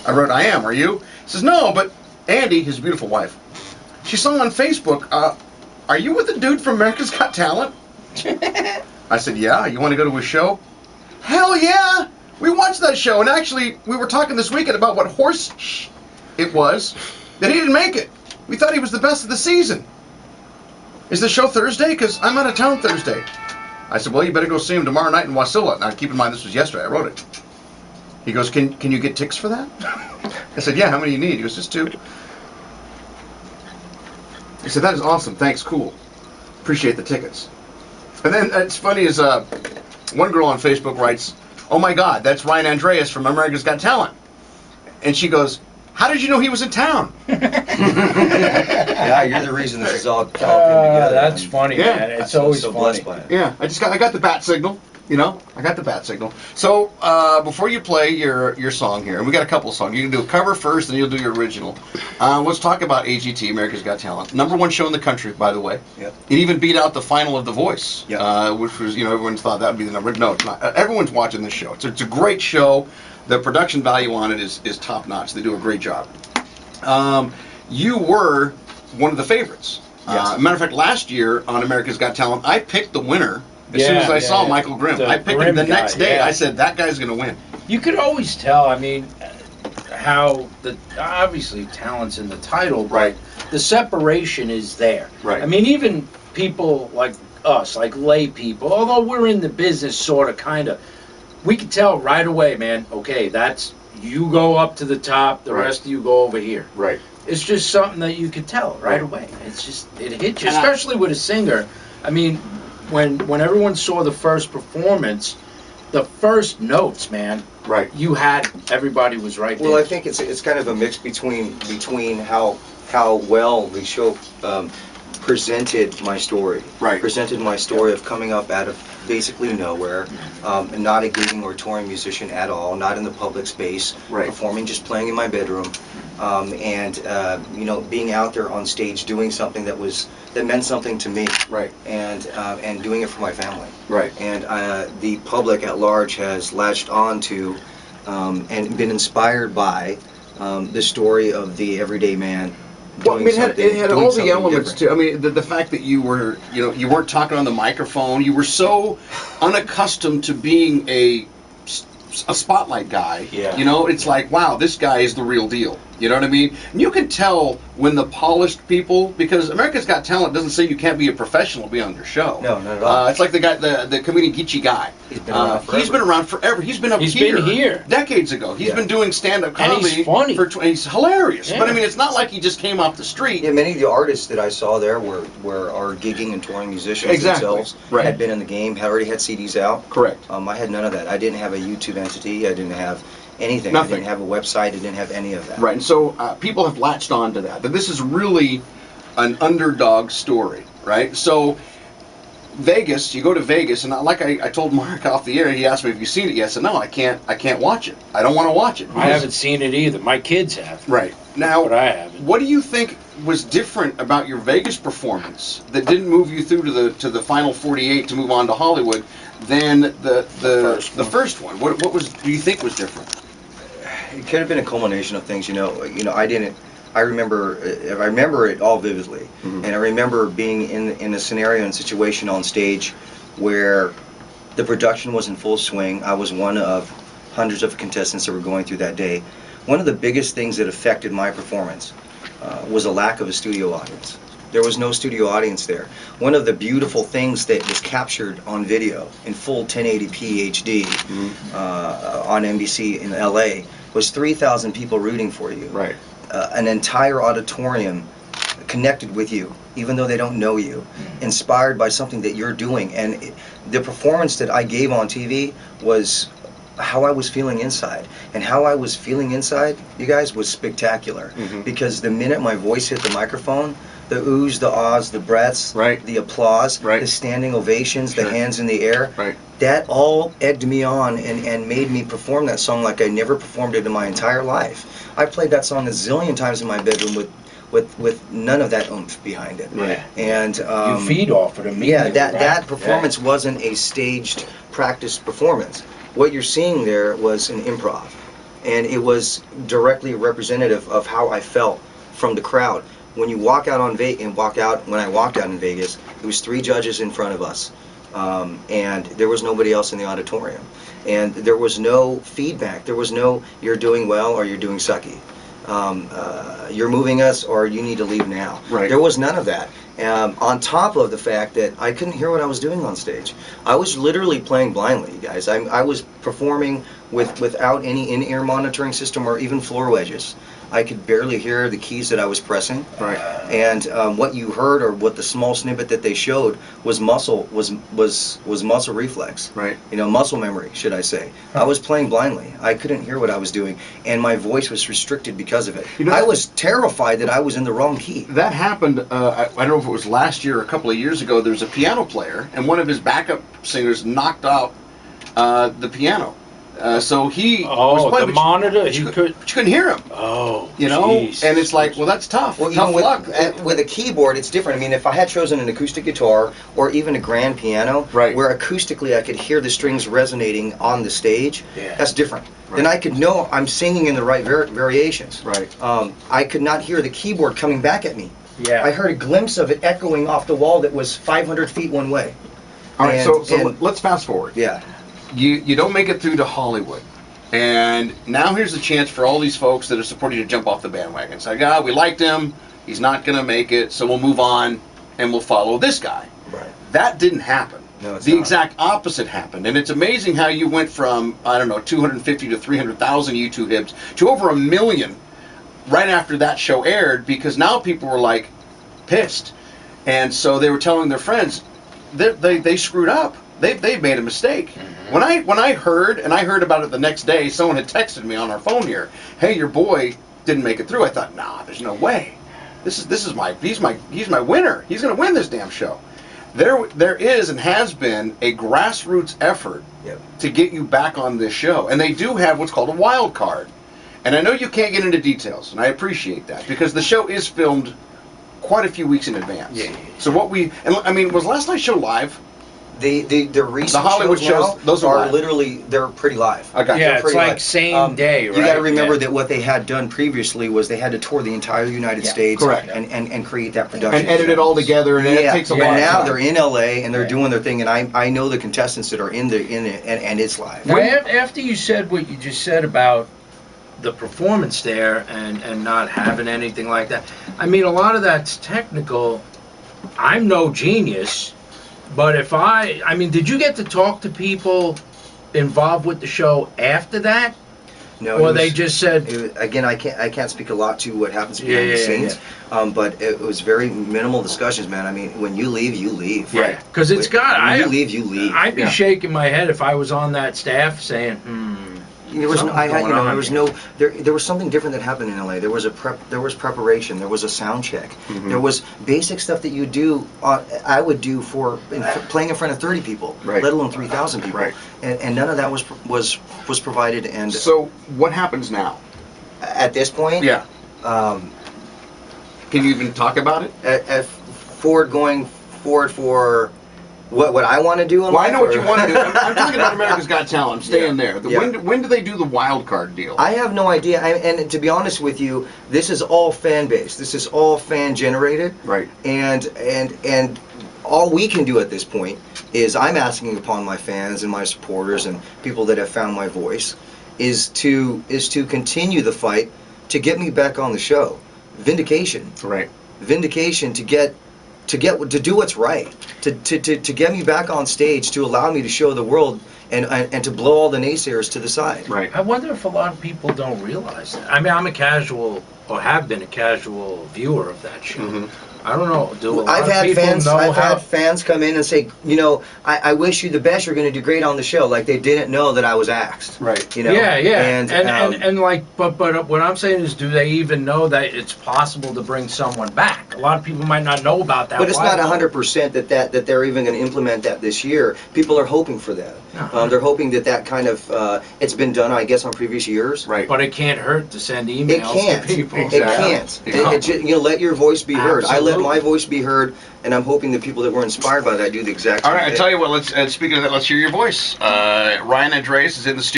I wrote, I am. Are you? He says, no, but Andy, his beautiful wife, she saw on Facebook, are you with the dude from America's Got Talent? I said, yeah. You want to go to his show? Hell yeah! We watched that show, and actually, we were talking this weekend about what horse it was that he didn't make it. We thought he was the best of the season. Is the show Thursday? Because I'm out of town Thursday. I said, well, you better go see him tomorrow night in Wasilla. Now, keep in mind, this was yesterday. I wrote it. He goes, can you get tickets for that? I said, yeah, how many do you need? He goes, just 2. He said, that is awesome. Thanks, cool. Appreciate the tickets. And then it's funny is one girl on Facebook writes, oh my God, that's Ryan Andreas from America's Got Talent. And she goes, how did you know he was in town? Yeah, you're the reason this is all came together. That's funny, yeah. man. It's always so funny. blessed by it. Yeah, I got the bat signal. You know, I got the bat signal. So before you play your song here, and we got a couple of songs. You can do a cover first, and you'll do your original. Let's talk about AGT, America's Got Talent. #1 show in the country, by the way. Yep. It even beat out the final of The Voice, which was, everyone thought that would be the number. No, it's not. Everyone's watching this show. It's a great show. The production value on it is top notch. They do a great job. You were one of the favorites. Yes. Matter of fact, last year on America's Got Talent, I picked the winner. As soon as I saw Michael Grimm, I picked him the next day. Yeah. I said, that guy's going to win. You could always tell, I mean, how obviously talent's in the title, but Right. the separation is there. Right. I mean, even people like us, like lay people, although we're in the business sort of, kind of, we can tell right away, man, okay, that's, you go up to the top, the rest of you go over here. Right. It's just something that you could tell right away. It's just, it hits you, especially with a singer. I mean, when everyone saw the first performance, the first notes, man, Right. you had, everybody was right there. Well, I think it's kind of a mix between how well the show presented my story. Right. Presented my story of coming up out of basically nowhere, and not a gigging or touring musician at all, not in the public space, Right. performing, just playing in my bedroom, and being out there on stage doing something that meant something to me. Right. And doing it for my family. Right. And the public at large has latched on to and been inspired by the story of the everyday man. Well, I mean, it had all the elements different. too. I mean, the fact that you were, you weren't talking on the microphone. You were so unaccustomed to being a spotlight guy. Yeah. It's like, wow, this guy is the real deal. You know what I mean? And you can tell when the polished people, because America's Got Talent doesn't say you can't be a professional to be on their show. No, not at all. It's like the guy, the comedian Geechee Guy. He's been around forever. He's been around forever. He's been He's been here decades ago. He's been doing stand-up And comedy. he's funny. He's hilarious. Yeah. But I mean, it's not like he just came off the street. Yeah, many of the artists that I saw there are gigging and touring musicians Exactly. themselves. Right. Had been in the game, had already had CDs out. Correct. I had none of that. I didn't have a YouTube entity. I didn't have anything. Nothing. I didn't have a website. I didn't have any of that. Right, and so people have latched on to that this is really an underdog story, right? So Vegas, you go to Vegas, and like I told Mark off the air, he asked me if you've seen it yet. I said, no, I can't watch it. I don't want to watch it. I haven't seen it either. My kids have. Right. Now, But I haven't. what do you think was different about your Vegas performance that didn't move you through to the final 48 to move on to Hollywood than the first one? What do you think was different? It could have been a culmination of things. I remember it all vividly, and I remember being in a scenario and situation on stage where the production was in full swing. I was one of hundreds of contestants that were going through that day. One of the biggest things that affected my performance was a lack of a studio audience. There was no studio audience there. One of the beautiful things that was captured on video in full 1080p HD on NBC in LA was 3,000 people rooting for you. Right. An entire auditorium connected with you, even though they don't know you, inspired by something that you're doing. And the performance that I gave on TV was how I was feeling inside. And how I was feeling inside, you guys, was spectacular. Because the minute my voice hit the microphone, the oohs, the ahs, the breaths, the applause, the standing ovations, the hands in the air, that all egged me on and made me perform that song like I never performed it in my entire life. I played that song a zillion times in my bedroom with none of that oomph behind it. Yeah. And You feed off it immediately. yeah, that performance wasn't a staged, practiced performance. What you're seeing there was an improv. and it was directly representative of how I felt from the crowd. When you walk out when I walked out in Vegas, there was 3 judges in front of us, and there was nobody else in the auditorium, and there was no feedback. There was no "you're doing well" or "you're doing sucky." You're moving us, or you need to leave now. Right. There was none of that. On top of the fact that I couldn't hear what I was doing on stage. I was literally playing blindly, you guys. I was performing without any in-ear monitoring system or even floor wedges. I could barely hear the keys that I was pressing. Right. And what you heard, or what the small snippet that they showed, was muscle reflex. Right. Muscle memory, should I say. I was playing blindly. I couldn't hear what I was doing, and my voice was restricted because of it. I was terrified that I was in the wrong key. That happened, I don't know if it was last year or a couple of years ago. There was a piano player, and one of his backup singers knocked out the piano. So he was playing, the monitor, but you couldn't hear him. Oh, and it's like, well, that's tough. Well, tough luck. With a keyboard, it's different. I mean, if I had chosen an acoustic guitar or even a grand piano, Right. where acoustically I could hear the strings resonating on the stage, that's different. Right. Then I could know I'm singing in the right variations. Right. I could not hear the keyboard coming back at me. Yeah. I heard a glimpse of it echoing off the wall that was 500 feet one way. All right, And- so let's fast forward. Yeah. You don't make it through to Hollywood. And now here's the chance for all these folks that are supporting you to jump off the bandwagon. It's like, we liked him. He's not going to make it, so we'll move on and we'll follow this guy. Right. That didn't happen. No, it's the not. exact opposite happened. And it's amazing how you went from, 250 to 300,000 YouTube hits to over 1 million right after that show aired, because now people were like pissed. And so they were telling their friends they screwed up. They've made a mistake. Mm-hmm. When I heard about it the next day, someone had texted me on our phone here, "Hey, your boy didn't make it through." I thought, nah, there's no way. He's my winner. He's gonna win this damn show. There is and has been a grassroots effort to get you back on this show, and they do have what's called a wild card. And I know you can't get into details, and I appreciate that, because the show is filmed quite a few weeks in advance. Yeah. So was last night's show live? The recent The Hollywood shows, now shows, those are live. literally, they're pretty live. I got you. Yeah, They're it's pretty like live. same day, right? You got to remember Yeah. that what they had done previously was they had to tour the entire United States, Correct. and create that production. And edit it all together, and it takes a but lot of now time. they're in LA and they're Right. doing their thing, and I know the contestants that are in it, and it's live. Now, after you said what you just said about the performance there and not having anything like that, I mean, a lot of that's technical. I'm no genius, but did you get to talk to people involved with the show after that? No, Or they just said, again, I can't speak a lot to what happens behind Yeah, the yeah, scenes, but it was very minimal discussions, man. I mean, when you leave, you leave. yeah, because it's got. When you leave, you leave. I'd be Yeah. shaking my head if I was on that staff, saying, There was no, something's going on there was here. no, there was something different that happened in LA. There was preparation. There was a sound check. Mhm. There was basic stuff that you do. I would do playing in front of 30 people, Right. let alone 3,000 people. Right. And none of that was provided. And So what happens now? at this point, Yeah. um, Can you even talk about it? going forward for what I want to do in Well, I life, know what or- you want to do. I'm talking about America's Got Talent. I'm staying there. Yeah. When do they do the wild card deal? I have no idea, and to be honest with you, this is all fan based. This is all fan generated, Right. And all we can do at this point is I'm asking upon my fans and my supporters and people that have found my voice is to continue the fight to get me back on the show. Vindication to do what's right, to get me back on stage, to allow me to show the world and to blow all the naysayers to the side. Right. I wonder if a lot of people don't realize that. I mean, I'm a casual, or have been a casual viewer of that show. Mhm. I don't know. Do a lot I've of had people fans. know I've how? had fans come in and say, I wish you the best. You're going to do great on the show. Like they didn't know that I was axed. Right. Yeah, yeah. And like, but what I'm saying is, do they even know that it's possible to bring someone back? A lot of people might not know about that. but it's not wild 100% that they're even going to implement that this year. People are hoping for that. Uh-huh. They're hoping that kind of it's been done, I guess, on previous years. Right. But it can't hurt to send emails It can't. to people. It can't. Let your voice be heard. I let my voice be heard, and I'm hoping the people that were inspired by that do the exact same All right. I thing. tell you what. Speaking of that, let's hear your voice. Ryan Andreas is in the studio.